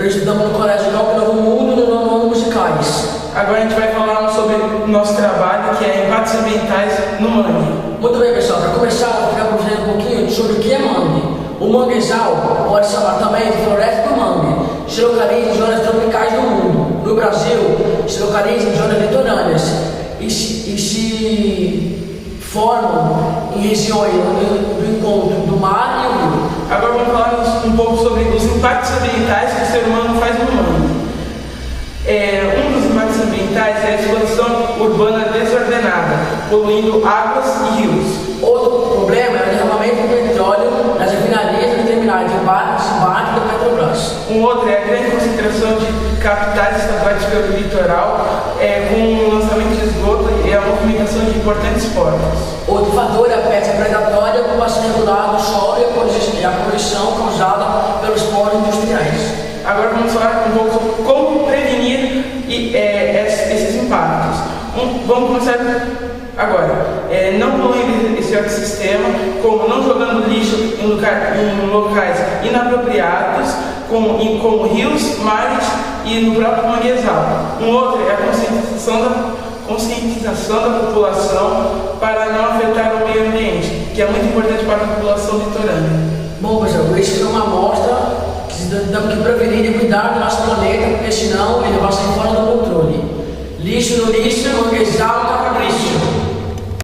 Eu estudamos no Colégio Galp Novo Mundo, no nono ano musicais. Agora a gente vai falar sobre o nosso trabalho, que é impactos ambientais no mangue. Muito bem, pessoal, para começar, eu vou ficar apresentando um pouquinho sobre o que é mangue. O manguezal pode chamar também de floresta do mangue. Se localiza em zonas tropicais do mundo. No Brasil, se localiza em zonas litorâneas e se formam em regiões do encontro do mar e o rio. Agora vamos falar um pouco sobre os impactos ambientais que o ser humano faz no mangue. Um dos impactos ambientais é a exploração urbana desordenada, poluindo águas e rios. Outro problema é o derramamento de petróleo nas refinarias e terminais de embarque da Petrobras. Um outro é a grande concentração de capitais estaduais pelo litoral, com o lançamento de esgoto e a movimentação de importantes portos. Outro fator é a pesca predatória, a ocupação irregular do solo e a poluição causada pelos polos industriais. Agora vamos falar um pouco sobre como prevenir esses impactos. Vamos começar agora. Não poluindo esse ecossistema, como não jogando lixo em locais inapropriados, como rios, mares e no próprio manguezal. Um outro é a conscientização da população para não afetar o meio ambiente, que é muito importante para a população litorânea. Bom, pessoal, isso é uma amostra que temos que prevenir e cuidar do nosso planeta, porque senão ele vai sair fora do controle. Lixo no lixo, manguezal, capricho.